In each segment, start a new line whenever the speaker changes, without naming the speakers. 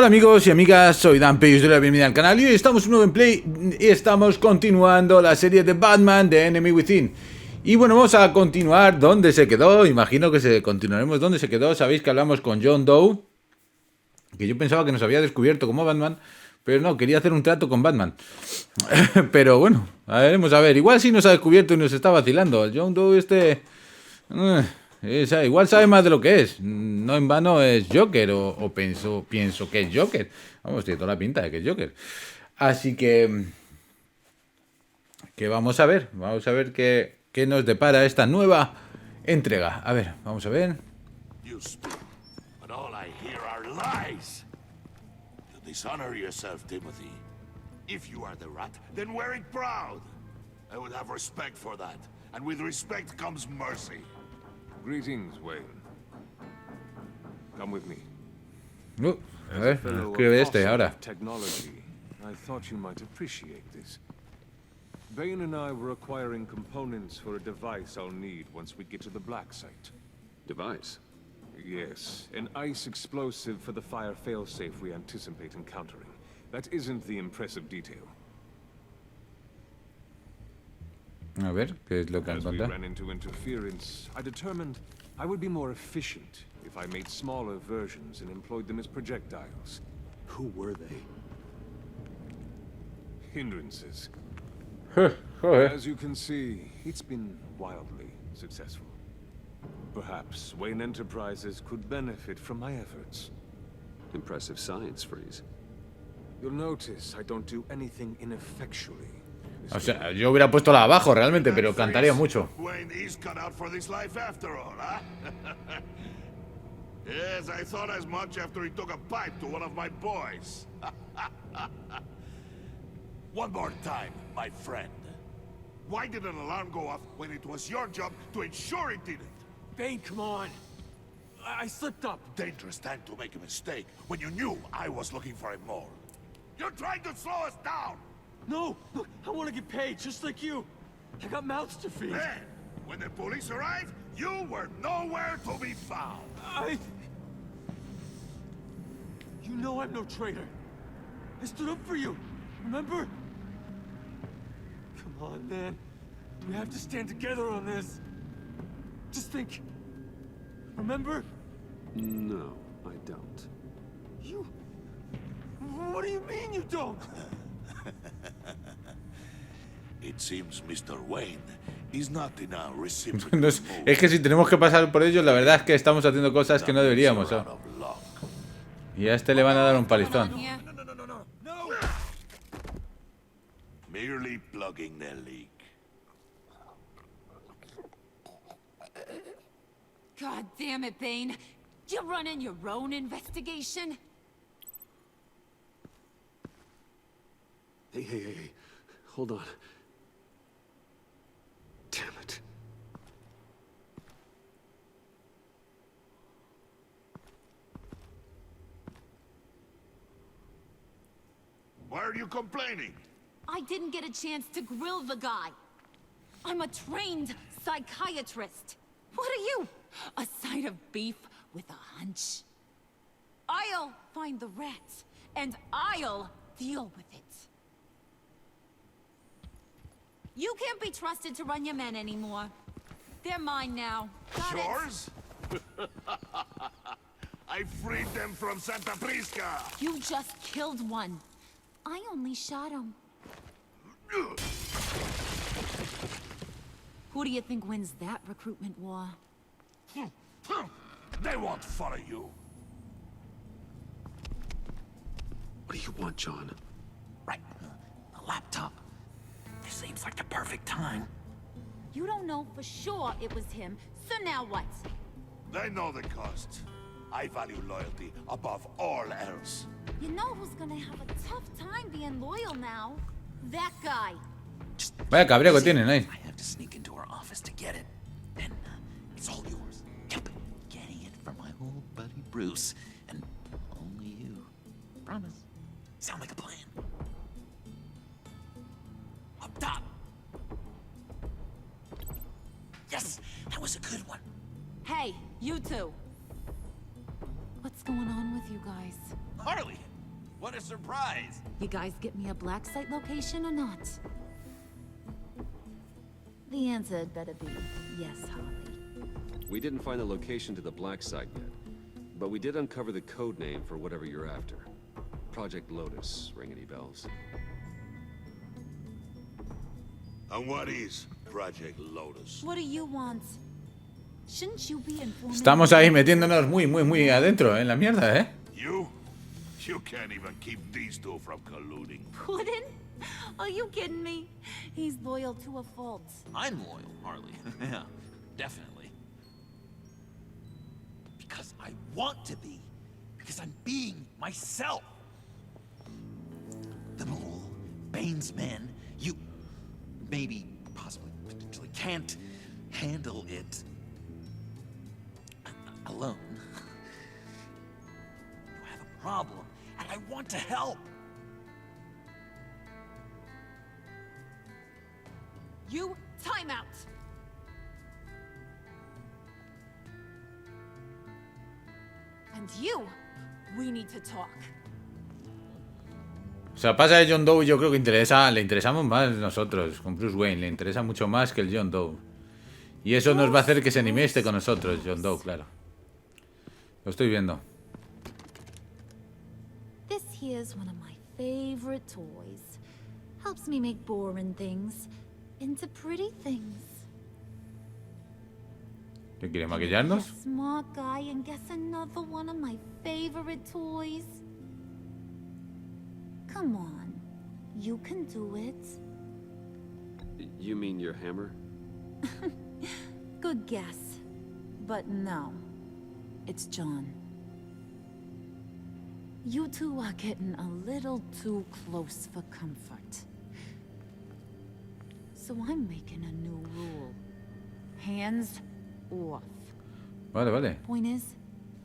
Hola amigos y amigas, soy Dan y os doy la bienvenida al canal y hoy estamos un nuevo en Play y estamos continuando la serie de Batman de Enemy Within. Y bueno, vamos a continuar donde se quedó, imagino que continuaremos donde se quedó. Sabéis que hablamos con John Doe, que yo pensaba que nos había descubierto como Batman, pero no, quería hacer un trato con Batman. Pero bueno, veremos a ver, igual sí nos ha descubierto y nos está vacilando. El John Doe igual sabe más de lo que es. No en vano es Joker, o pienso que es Joker. Vamos, tiene toda la pinta de que es Joker. Así que vamos a ver qué nos depara esta nueva entrega. A ver, vamos a ver.
You speak, but all I hear are lies. You dishonor yourself, Timothy. If you are the rat, then wear it proud. I would have respect for that, and with respect comes mercy.
Greetings, Wayne. Come with me.
A ver, escribe este ahora.
Technology. I thought you might appreciate this. Bane and I were acquiring components for a device I'll need once we get to the black site.
Device?
Yes, an ice explosive for the fire failsafe we anticipate encountering. That isn't the impressive detail.
A ver, ¿qué es lo que
As we
encuentra?
ran into interference, I determined I would be more efficient if I made smaller versions and employed them as projectiles.
Who were they?
Hindrances.
Joder.
As you can see, it's been wildly successful. Perhaps Wayne Enterprises could benefit from my efforts.
Impressive science freeze.
You'll notice I don't do anything ineffectually.
O sea, yo hubiera puesto la abajo realmente, pero cantaría mucho.
Wayne is cut out for this life after all, huh? Yes, I thought as much after he took a pipe to one of my boys. One more time, my friend. Why did an alarm go off when it was your job to ensure it didn't?
Bane, come on. I slipped up.
Dangerous time to make a mistake when you knew I was looking for a mole. You're trying to slow us down!
No, look, I want to get paid just like you. I got mouths to feed.
Then, when the police arrived, you were nowhere to be found.
You know I'm no traitor. I stood up for you, remember? Come on, man. We have to stand together on this. Just think. Remember?
No, I don't.
You... What do you mean you don't?
It seems Mr. Wayne is not in a reciprocal
No es que si tenemos que pasar por ellos, la verdad es que estamos haciendo cosas que no deberíamos.
out of luck.
Y a este le van a dar un palizón.
No!
Merely plugging the leak.
God damn it, Bane. You're running your own investigation?
Hey. Hold on. Damn it.
Why are you complaining?
I didn't get a chance to grill the guy. I'm a trained psychiatrist. What are you? A side of beef with a hunch? I'll find the rats, and I'll deal with it. You can't be trusted to run your men anymore. They're mine now. Got it?
Yours? I freed them from Santa Prisca!
You just killed one. I only shot him. Who do you think wins that recruitment war?
They won't follow you.
What do you want, John?
Right. A laptop. This seems like the perfect time.
You don't know for sure it was him, so now what?
They know the cost. I value loyalty above all else.
You know who's gonna have a tough time being loyal now? That guy.
Vaya cabreo que tienen ahí.
I have to sneak into her office to get it. Then it's all yours. Yep. Getting it from my old buddy Bruce. And only you. Promise. Sound like a plan. Up top. Yes, that was a good one.
Hey, you two. What's going on with you guys?
Harley, What a surprise!
You guys get me a black site location or not? The answer had better be yes, Holly.
We didn't find the location to the black site yet, but we did uncover the code name for whatever you're after. Project Lotus. Ring any bells?
And what is Project Lotus?
What do you want? Shouldn't you be informing?
Estamos ahí metiéndonos muy adentro, en la mierda, ¿eh?
You can't even keep these two from colluding.
Puddin'? Are you kidding me? He's loyal to a fault.
I'm loyal, Harley. Yeah, definitely. Because I want to be. Because I'm being myself. The mole, Bane's men, you maybe, possibly, potentially can't handle it alone. You have a problem, and I want to help.
You time out. And you, we need to talk.
O sea, pasa de John Doe y yo creo que le interesamos más nosotros, con Bruce Wayne, le interesa mucho más que el John Doe. Y eso nos va a hacer que se anime con nosotros, John Doe, claro. Lo estoy viendo.
This here's one of my favorite toys. Helps me make boring things into pretty things.
¿Qué quiere, maquillarnos?
Smart guy and guess another one of my favorite toys. Come on, you can do it.
You mean your hammer?
Good guess, but no, it's John. You two are getting a little too close for comfort. So I'm making a new rule. Hands off.
Vale.
Point is,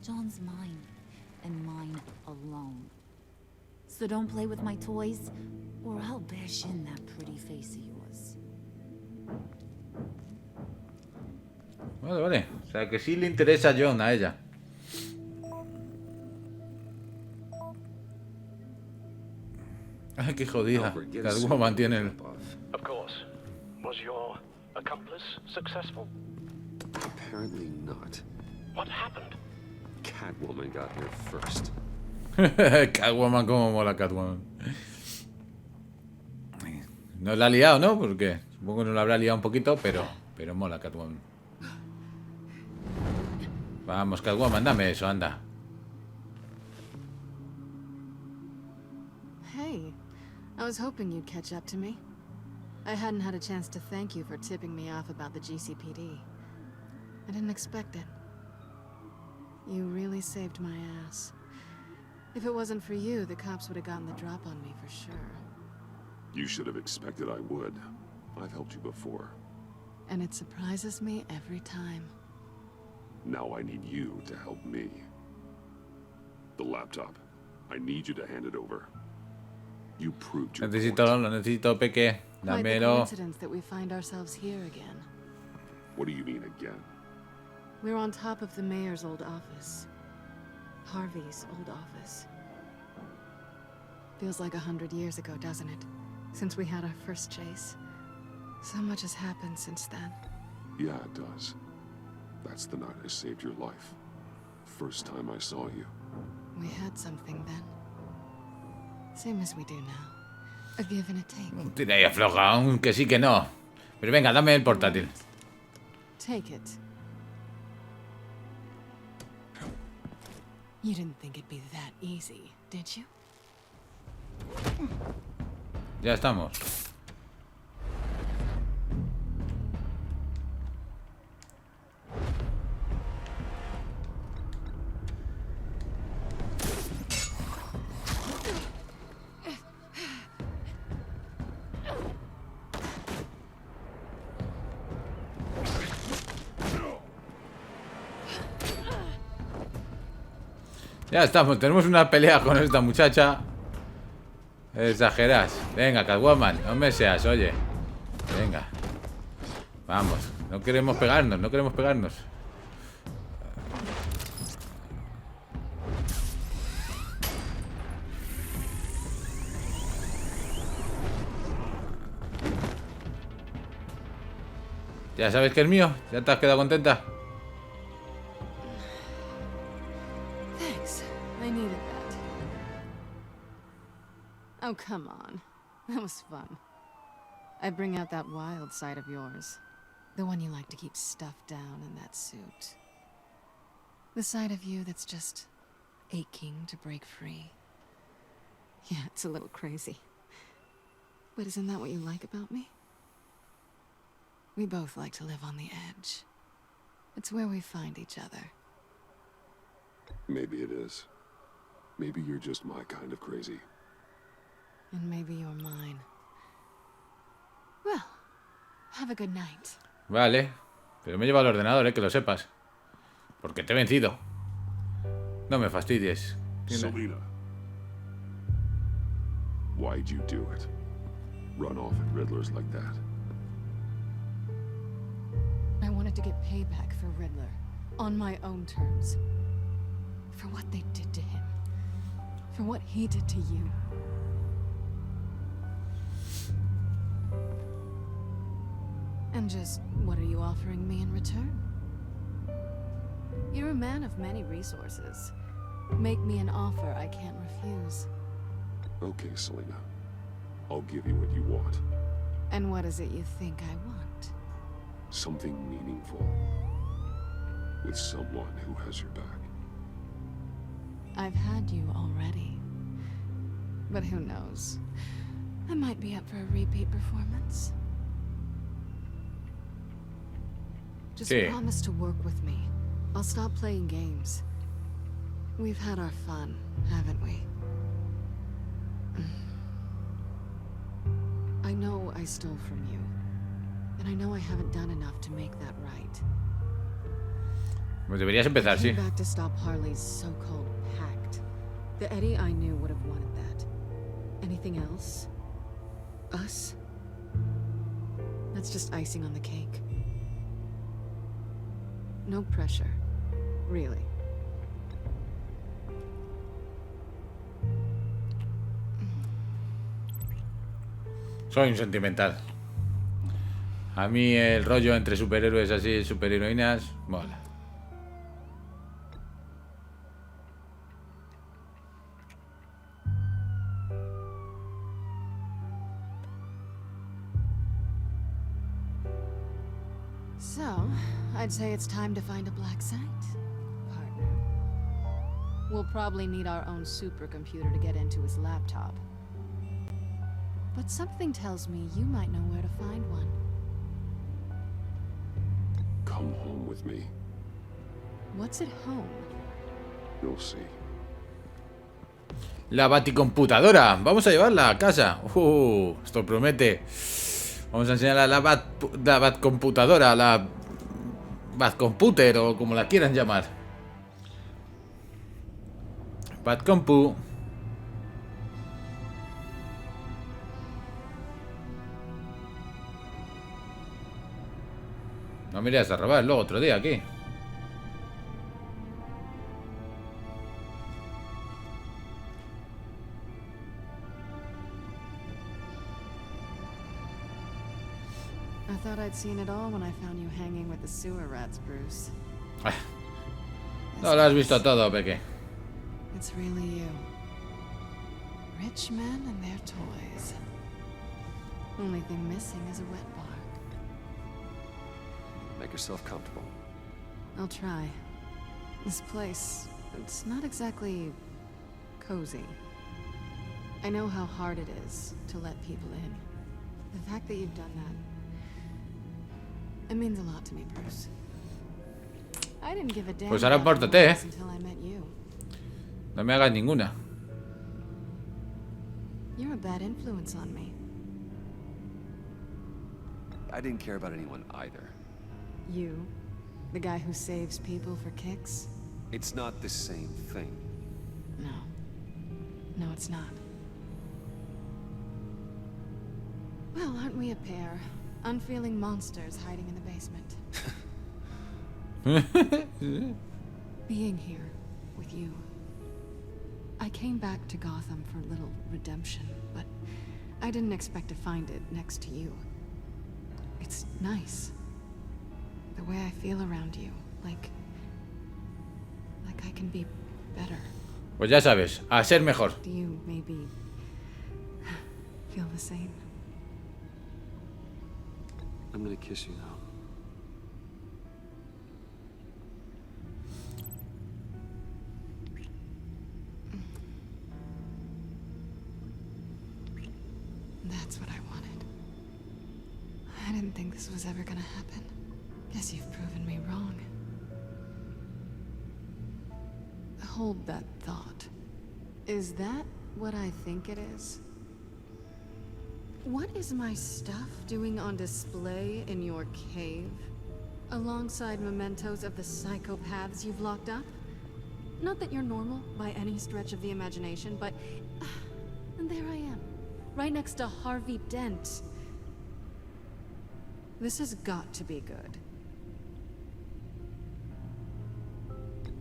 John's mine, and mine alone. So don't play with my toys, or I'll bash in that pretty face of yours.
Vale. O sea, que sí le interesa a John, a ella. Ay, qué jodida. Catwoman tiene el...
Of course. Was your accomplice successful?
Apparently not.
What happened?
Catwoman got here first.
Catwoman, cómo mola Catwoman. No la ha liado, ¿no? Porque supongo que no la habrá liado un poquito, pero mola Catwoman. Vamos, Catwoman, dame eso, anda.
Hey, I was hoping you'd catch up to me. I hadn't had a chance to thank you for tipping me off about the GCPD. I didn't expect it. You really saved my ass. If it wasn't for you, the cops would have gotten the drop on me for sure.
You should have expected I would. I've helped you before.
And it surprises me every time.
Now I need you to help me. The laptop. I need you to hand it over. You proved your point.
Lo necesito, Peque.
Quite the
Dámelo.
coincidence that we find ourselves here again.
What do you mean again?
We're on top of the mayor's old office. Harvey's old office. Feels like 100 years ago, doesn't it? Since we had our first chase. So much has happened since then.
Yeah, it does. That's the night I saved your life. First time I saw you.
We had something then. Same as we do now. A give and a take.
Tira y afloja, aunque sí que no. Pero venga, dame el portátil.
Take it. You didn't think it'd be that easy, did you?
Ya estamos. Ya estamos, tenemos una pelea con esta muchacha. Exageras. Venga, Catwoman, no me seas, oye. Venga. Vamos, no queremos pegarnos, no queremos pegarnos. Ya sabes que es mío. ¿Ya te has quedado contenta?
Thanks. I needed that. Oh, come on. That was fun. I bring out that wild side of yours. The one you like to keep stuffed down in that suit. The side of you that's just aching to break free. Yeah, it's a little crazy. But isn't that what you like about me? We both like to live on the edge. It's where we find each other.
Maybe it is. Maybe you're just my kind of crazy.
And maybe you're mine. Well, have a good night.
Vale. Pero me lleva al ordenador, que lo sepas. Porque te he vencido. No me fastidies.
Selena. Why'd you do it? Run off at Riddlers like that?
I wanted to get payback for Riddler. On my own terms. For what they did to him. For what he did to you. And just, what are you offering me in return? You're a man of many resources. Make me an offer I can't refuse.
Okay, Selena. I'll give you what you want.
And what is it you think I want?
Something meaningful. With someone who has your back.
I've had you already. But who knows? I might be up for a repeat performance. Just promise to work with me. I'll stop playing games. We've had our fun, haven't we? I know I stole from you. And I know I haven't done enough to make that right.
Pues deberías empezar, sí.
I came back to stop Harley's so-called pact. The Eddie I knew would have wanted that. Anything else? Us? That's just icing on the cake. No pressure. Really.
Soy un sentimental. A mí el rollo entre superhéroes así, superheroínas, mola.
So, I'd say it's time to find a black site, partner. We'll probably need our own supercomputer to get into his laptop. But something tells me you might know where to find one.
Come home with me.
What's at home?
You'll see.
La baticomputadora. Vamos a llevarla a casa. Esto promete. Vamos a enseñar a la batcomputadora, la batcomputer o como la quieran llamar. Batcompu. No me irías a robar luego otro día aquí.
I thought I'd seen it all when I found you hanging with the sewer rats, Bruce.
No lo has visto todo, Peque.
It's really you. Rich men and their toys. Only thing missing is a wet bar.
Make yourself comfortable.
I'll try. This place, it's not exactly cozy. I know how hard it is to let people in. The fact that you've done that, it means a lot to me, Bruce. I didn't give a damn
Pues ahora
about
pórtate,
the until I met you.
No me hagas ninguna.
You're a bad influence on me.
I didn't care about anyone either.
You? The guy who saves people for kicks?
It's not the same thing.
No. No, it's not. Well, aren't we a pair? Unfeeling monsters hiding in the basement. Being here with you. I came back to Gotham for a little redemption, but I didn't expect to find it next to you. It's nice. The way I feel around you, like I can be better.
Pues ya sabes, a ser mejor.
Do you maybe feel the same?
I'm gonna kiss you now.
That's what I wanted. I didn't think this was ever gonna happen. Guess you've proven me wrong. Hold that thought. Is that what I think it is? What is my stuff doing on display in your cave? Alongside mementos of the psychopaths you've locked up? Not that you're normal by any stretch of the imagination, but... and there I am, right next to Harvey Dent. This has got to be good.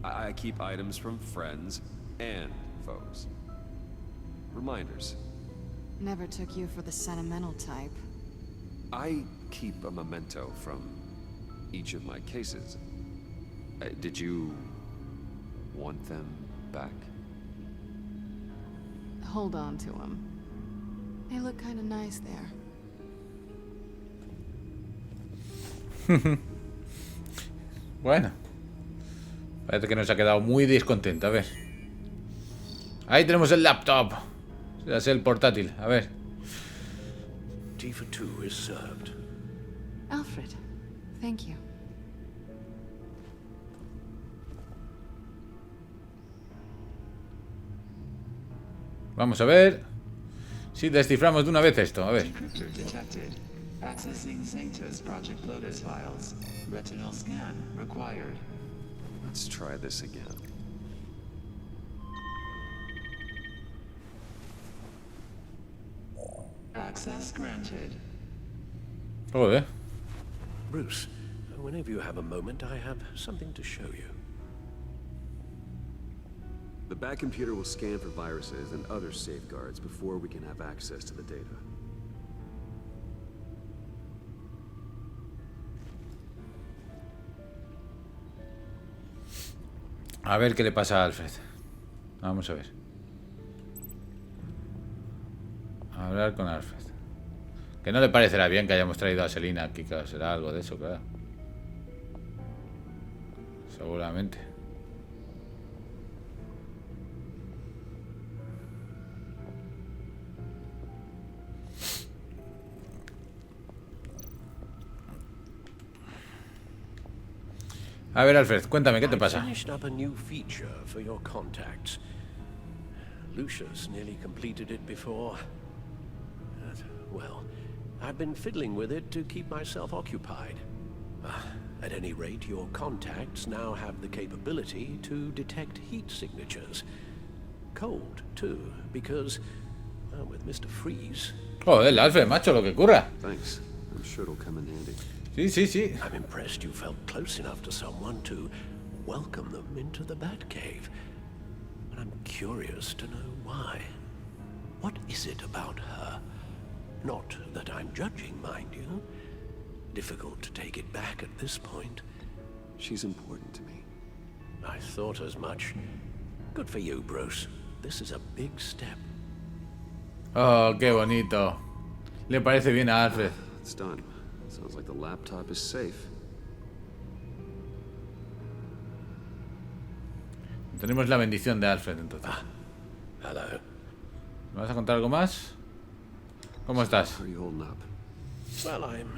I keep items from friends and foes. Reminders.
Never took you for the sentimental type.
I keep a memento from each of my cases. Did you want them back?
Hold on to them. They look kind of nice there.
Bueno. Parece que nos ha quedado muy descontento. A ver. Ahí tenemos el laptop. Es el portátil. A ver.
Tea for two is served.
Alfred, thank you.
Vamos a ver si desciframos de una vez esto. A ver.
Decryptor detected. Accessing Sanctus Project Lotus files. Retinal scan required.
Let's try this again.
Access granted.
Joder.
Bruce, whenever you have a moment, I have something to show you.
The back computer will scan for viruses and other safeguards before we can have access to the data.
A ver qué le pasa a Alfred. Vamos a ver. A hablar con Alfred. Que no le parecerá bien que hayamos traído a Selina aquí, claro, será algo de eso, claro. Seguramente. A ver, Alfred, cuéntame, ¿qué te pasa?
I finished up a new feature for your contacts. Lucius nearly completed it before. Well, I've been fiddling with it to keep myself occupied. At any rate, your contacts now have the capability to detect heat signatures. Cold, too, because, with Mr. Freeze...
Joder, Alfred, macho, lo que curra.
Thanks. I'm sure it'll come in handy.
Sí, sí, sí.
I'm impressed you felt close enough to someone to welcome them into the Batcave. But I'm curious to know why. What is it about her? Not that I'm judging, mind you. Difficult to take it back at this point.
She's important to me.
I thought as much. Good for you, Bruce. This is a big step.
Oh, qué bonito. Le parece bien a Alfred.
It's done. Sounds like the laptop is safe.
Tenemos la bendición de Alfred, entonces.
Hello.
¿Me vas a contar algo más? ¿Cómo estás?
How are you holding up?
Well, I'm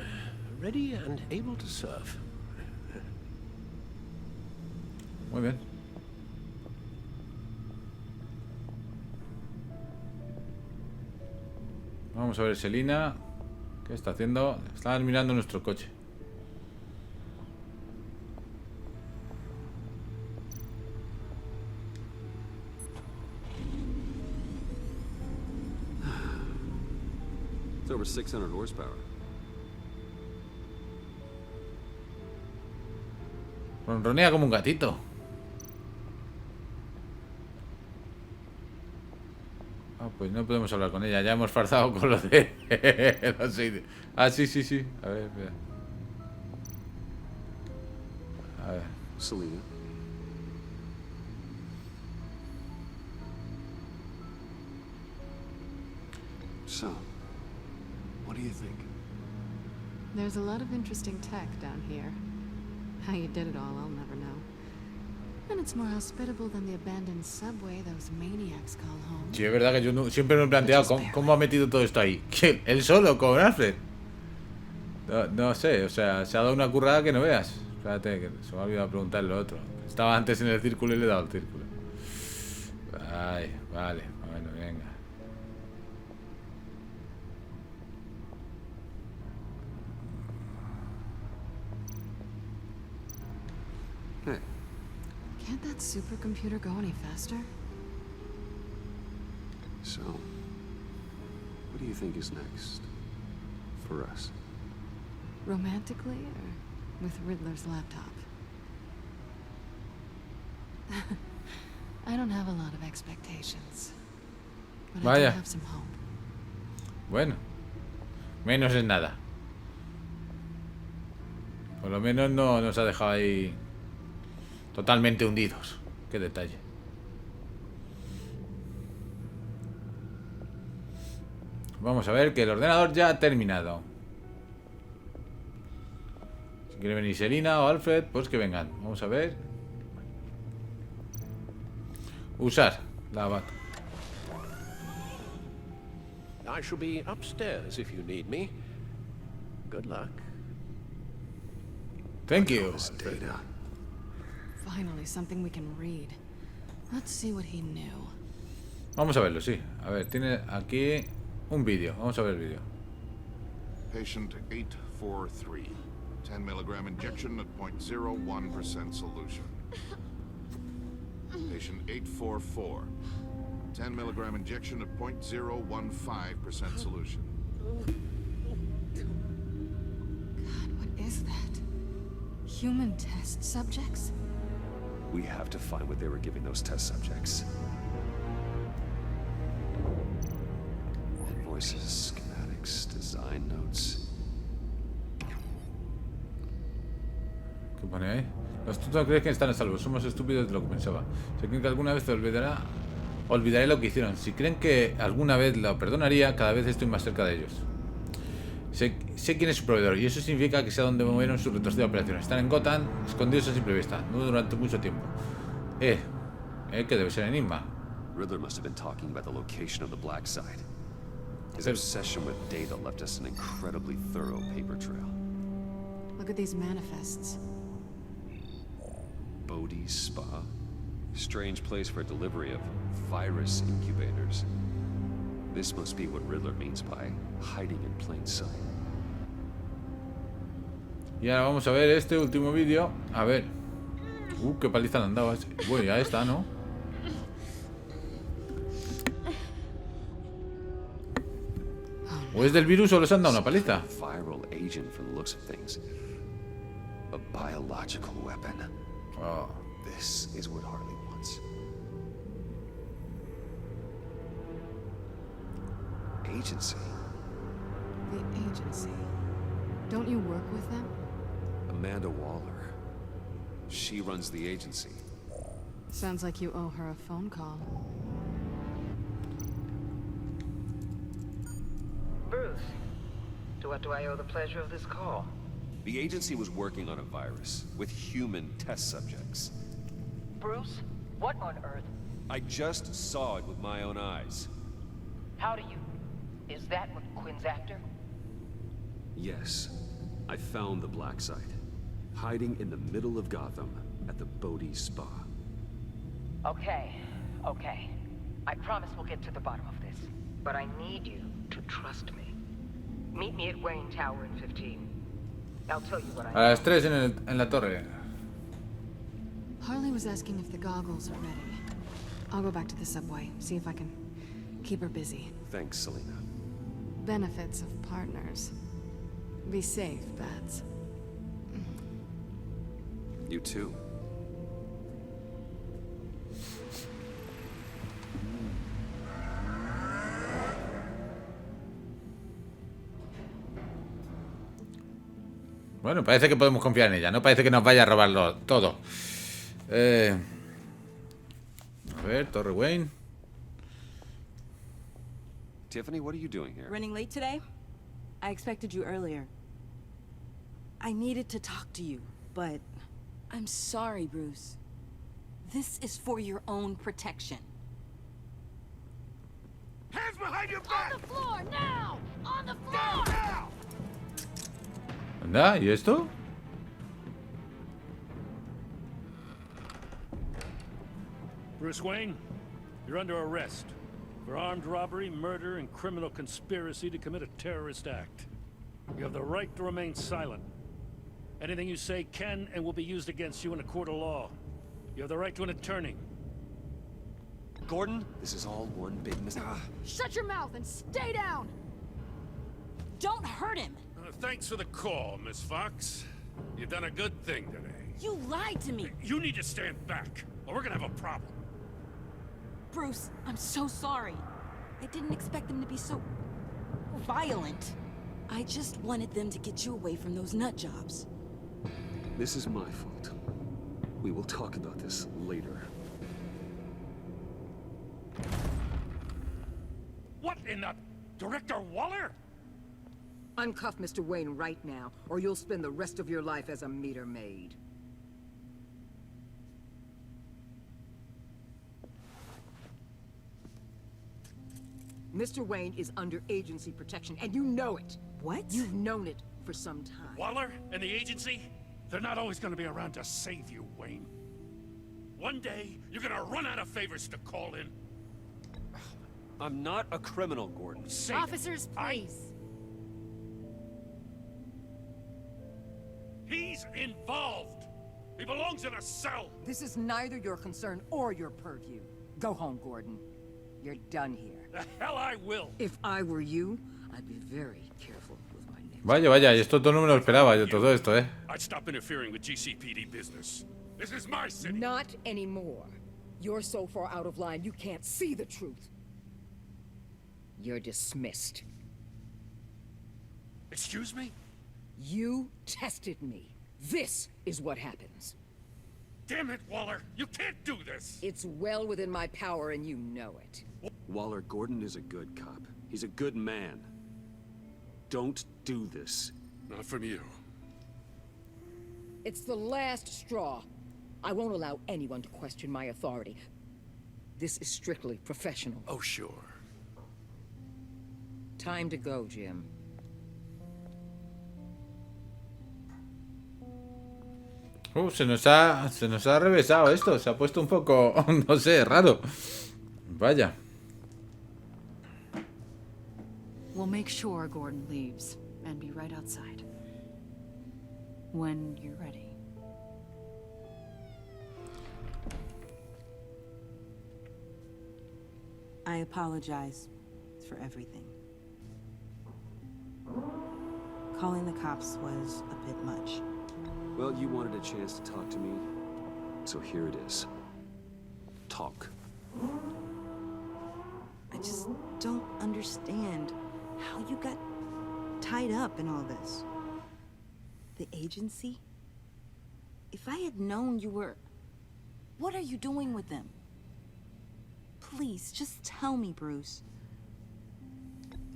ready and able to serve.
Muy bien. Vamos a ver Selina. ¿Qué está haciendo? Está mirando nuestro coche.
It's over 600 horsepower.
Ronronea como un gatito. Ah, pues no podemos hablar con ella. Ya hemos farzado con lo de... Ah, sí, sí, sí. A ver, espera. A ver.
Selena. So, what do you think?
There's a lot of interesting tech down here. How you did it all, I'll never know. And it's more hospitable than the abandoned subway those maniacs call home.
Sí, es verdad que yo siempre me he planteado cómo ha metido todo esto ahí. ¿Quién? ¿Él solo con Alfred? No sé, o sea, se ha dado una currada que no veas. Espérate, que se me ha olvidado preguntarle lo otro. Estaba antes en el círculo y le he dado el círculo. Ay, vale, bueno, venga.
Hey.
Can't that supercomputer go any faster?
So, what do you think is next for us?
Romantically or with Riddler's laptop? I don't have a lot of expectations, but I do
Vaya.
have some hope.
Bueno, menos es nada. Por lo menos no nos ha dejado ahí totalmente hundidos. Qué detalle. Vamos a ver que el ordenador ya ha terminado. Si quiere venir Selina o Alfred, pues que vengan. Vamos a ver. Usar la vaca.
I shall be upstairs if you need me. Good luck.
Thank you.
This data.
Finally, something we can read. Let's see what he knew.
Vamos a verlo, sí. A ver, tiene aquí un vídeo. Vamos a ver el vídeo.
Patient 843. 10 milligram injection at 0.01% solution. Patient 844. 10 milligram injection at 0.015% solution.
God, what is that? Human test subjects?
We have to find what they were giving those test subjects. Invoices, schematics, design notes.
¿Qué pone ahí? Los tontos creen que están a salvo. Somos estúpidos de lo que pensaba. Si creen que alguna vez olvidaré lo que hicieron. Si creen que alguna vez lo perdonaría, cada vez estoy más cerca de ellos. Sé quién es su proveedor y eso significa que sé a dónde movieron su retorcido de operaciones. Están en Gotham, escondidos a simple vista, no durante mucho tiempo. Que debe ser enigma.
Riddler must have been talking about the location of the black site. His obsession with data left us an incredibly thorough paper trail.
Look at these manifests.
Bodhi's Spa? Strange place for delivery of virus incubators. This must be what Riddler means by hiding in plain sight.
Y ahora vamos a ver este último vídeo. A ver. Qué paliza le han dado. Bueno, ya está, ¿no? ¿O es del virus o les han dado una paliza?
Viral agent from the looks of things. A biological weapon.
Oh.
This is what Harley wants. Agency.
The agency. Don't you work with them?
Amanda Waller. She runs the agency.
Sounds like you owe her a phone call.
Bruce, to what do I owe the pleasure of this call?
The agency was working on a virus with human test subjects.
Bruce, what on earth?
I just saw it with my own eyes.
How do you? Is that what Quinn's after?
Yes. I found the black site. Hiding in the middle of Gotham at the Bodhi Spa.
Okay. I promise we'll get to the bottom of this. But I need you to trust me. Meet me at Wayne Tower in 15. I'll tell you what I
A las 3 en la torre.
Harley was asking if the goggles are ready. I'll go back to the subway, see if I can keep her busy.
Thanks, Selena.
Benefits of partners. Be safe, Bats.
You too.
Bueno, parece que podemos confiar en ella. No parece que nos vaya a robarlo todo. A ver, Torre Wayne.
Tiffany, what are you doing here?
Running late today? I expected you earlier. I needed to talk to you, but I'm sorry, Bruce. This is for your own protection.
Hands behind your back!
On the floor, now! On the floor!
Now!
Anda, ¿y esto?
Bruce Wayne, you're under arrest for armed robbery, murder, and criminal conspiracy to commit a terrorist act. You have the right to remain silent. Anything you say can and will be used against you in a court of law. You have the right to an attorney.
Gordon, this is all one big mistake.
Shut your mouth and stay down!
Don't hurt him!
Thanks for the call, Miss Fox. You've done a good thing today.
You lied to me!
You need to stand back, or we're gonna have a problem.
Bruce, I'm so sorry. I didn't expect them to be so violent. I just wanted them to get you away from those nut jobs.
This is my fault. We will talk about this later.
What in the... Director Waller?
Uncuff Mr. Wayne right now, or you'll spend the rest of your life as a meter maid. Mr. Wayne is under agency protection, and you know it.
What?
You've known it for some time.
Waller and the agency? They're not always gonna be around to save you, Wayne. One day, you're gonna run out of favors to call in.
I'm not a criminal, Gordon.
Say
Officers, please.
He's involved. He belongs in a cell.
This is neither your concern or your purview. Go home, Gordon. You're done here.
The hell I will.
If I were you, I'd be very careful with my next.
Vaya, vaya, y esto todo no me lo esperaba yo, todo esto,
I'd stop interfering with GCPD business. This is my city.
Not anymore. You're so far out of line, you can't see the truth. You're dismissed.
Excuse me?
You tested me. This is what happens.
Damn it, Waller! You can't do this!
It's well within my power and you know it.
Waller, Gordon is a good cop. He's a good man. Don't do this.
Not from you.
It's the last straw. I won't allow anyone to question my authority. This is strictly professional.
Oh, sure.
Time to go, Jim.
Se nos ha revesado esto. Se ha puesto un poco, no sé, raro. Vaya.
We'll make sure Gordon leaves and be right outside. When you're ready.
I apologize for everything. Calling the cops was a bit much.
Well, you wanted a chance to talk to me, so here it is. Talk.
I just don't understand how you got tied up in all this. The agency? If I had known you were... What are you doing with them? Please, just tell me, Bruce.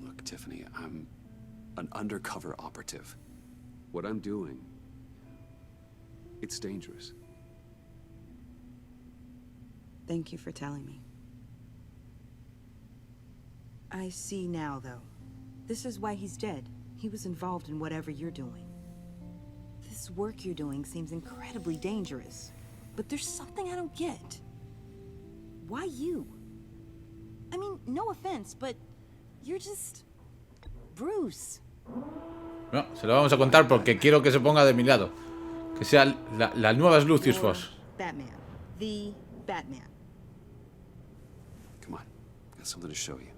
Look, Tiffany, I'm an undercover operative. What I'm doing, it's dangerous.
Thank you for telling me. I see now, though. This is why he's dead. He was involved in whatever you're doing. This work you're doing seems incredibly dangerous. But there's something I don't get. Why you? I mean, no offense, but you're just... Bruce.
No, se lo vamos a contar porque quiero que se ponga de mi lado. Que sea la nueva Lucius Fox.
Batman. The Batman.
Come on, got something to show you.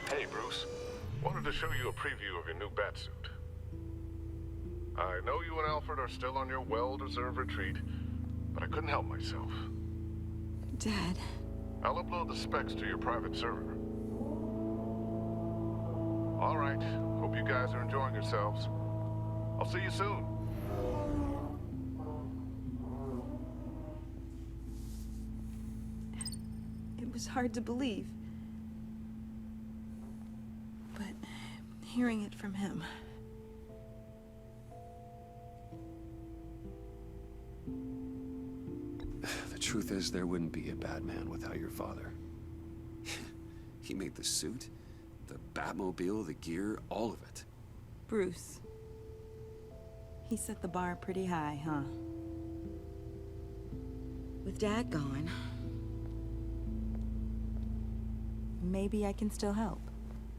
Hey, Bruce. Wanted to show you a preview of your new batsuit. I know you and Alfred are still on your well-deserved retreat, but I couldn't help myself.
Dad.
I'll upload the specs to your private server. All right, Hope you guys are enjoying yourselves. I'll see you soon.
It was hard to believe. But hearing it from him...
The truth is, there wouldn't be a Batman without your father. He made the suit, the Batmobile, the gear, all of it.
Bruce. He set the bar pretty high, huh? With Dad gone, maybe I can still help.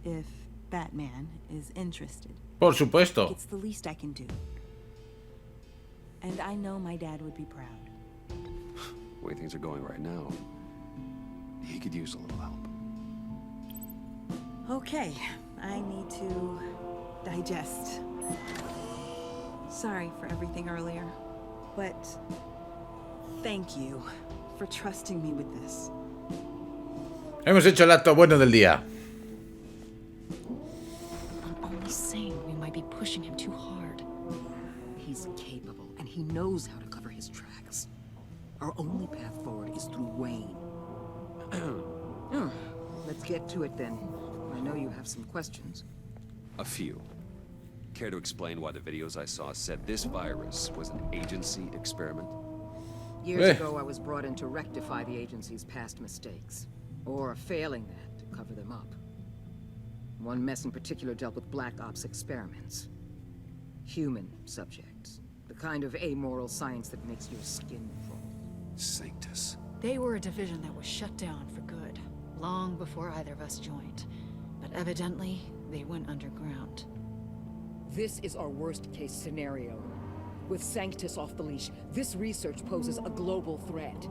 If Batman is interested.
Por supuesto.
It's the least I can do. And I know my dad would be proud.
The way things are going right now, he could use a little help.
Okay, I need to digest. Sorry for everything earlier, but thank you for trusting me with this.
Hemos hecho el acto bueno del día.
I'm only saying we might be pushing him too hard.
He's capable, and he knows how to cover his tracks. Our only path forward is through Wayne. Let's get to it then. I know you have some questions.
A few. Care to explain why the videos I saw said this virus was an agency experiment?
Years ago, I was brought in to rectify the agency's past mistakes. Or failing that, to cover them up. One mess in particular dealt with Black Ops experiments. Human subjects. The kind of amoral science that makes your skin crawl.
Sanctus.
They were a division that was shut down for good, long before either of us joined. But evidently, they went underground.
This is our worst-case scenario. With Sanctus off the leash, this research poses a global threat.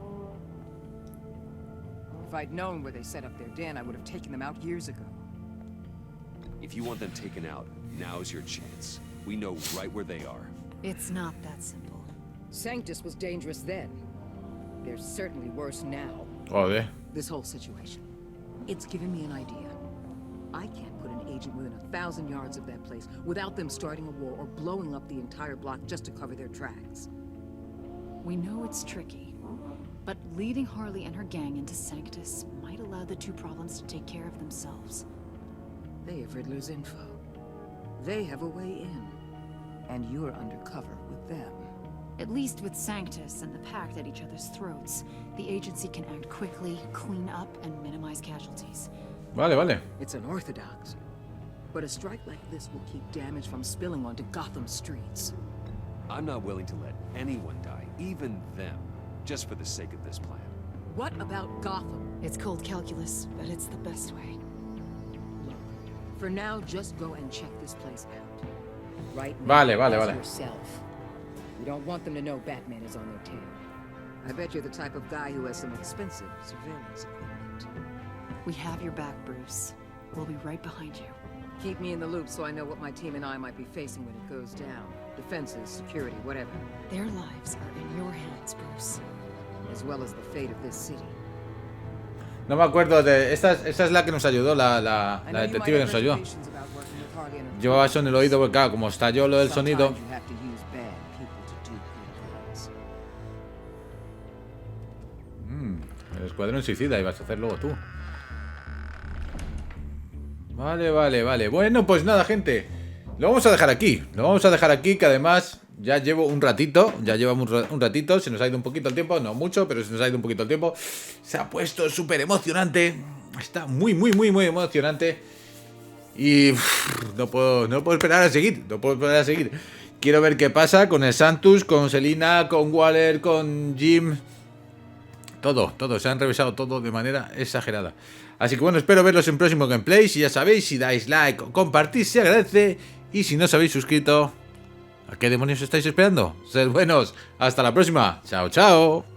If I'd known where they set up their den, I would have taken them out years ago.
If you want them taken out, now's your chance. We know right where they are.
It's not that simple.
Sanctus was dangerous then. They're certainly worse now.
Joder.
This whole situation. It's given me an idea. I can't put an agent within 1,000 yards of that place without them starting a war or blowing up the entire block just to cover their tracks.
We know it's tricky, but leading Harley and her gang into Sanctus might allow the two problems to take care of themselves.
They have Riddler's info. They have a way in. And you're undercover with them.
At least with Sanctus and the Pact at each other's throats, the agency can act quickly, clean up, and minimize casualties.
Vale, vale.
It's unorthodox. But a strike like this will keep damage from spilling onto Gotham streets.
I'm not willing to let anyone die, even them, just for the sake of this plan.
What about Gotham?
It's cold calculus, but it's the best way.
Look, for now, just go and check this place out. Right
Vale,
now,
vale,
as
vale.
yourself. We don't want them to know Batman is on their tail. I bet you're the type of guy who has some expensive surveillance equipment.
We have your back, Bruce. We'll be right behind you.
Keep me in the loop so I know what my team and I might be facing when it goes down. Defenses, security, whatever.
Their lives are in your hands, Bruce.
As well as the fate of this city.
No me acuerdo de... Esta es la que nos ayudó, la detective que nos ayudó. Llevaba eso en el oído porque claro, como estalló lo del sonido... El escuadrón suicida, ibas a hacer luego tú. Vale, vale, vale. Bueno, pues nada, gente. Lo vamos a dejar aquí. Lo vamos a dejar aquí, que además ya llevo un ratito. Ya llevamos un ratito. Se nos ha ido un poquito el tiempo. No mucho, pero se nos ha ido un poquito el tiempo. Se ha puesto súper emocionante. Está muy, muy, muy, muy emocionante. Y no puedo esperar a seguir. No puedo esperar a seguir. Quiero ver qué pasa con el Santus, con Selina, con Waller, con Jim. Todo, se han revisado todo de manera exagerada. Así que bueno, espero verlos en próximo gameplay. Si ya sabéis, si dais like o compartís, se agradece. Y si no os habéis suscrito, ¿a qué demonios estáis esperando? Sed buenos, hasta la próxima. Chao, chao.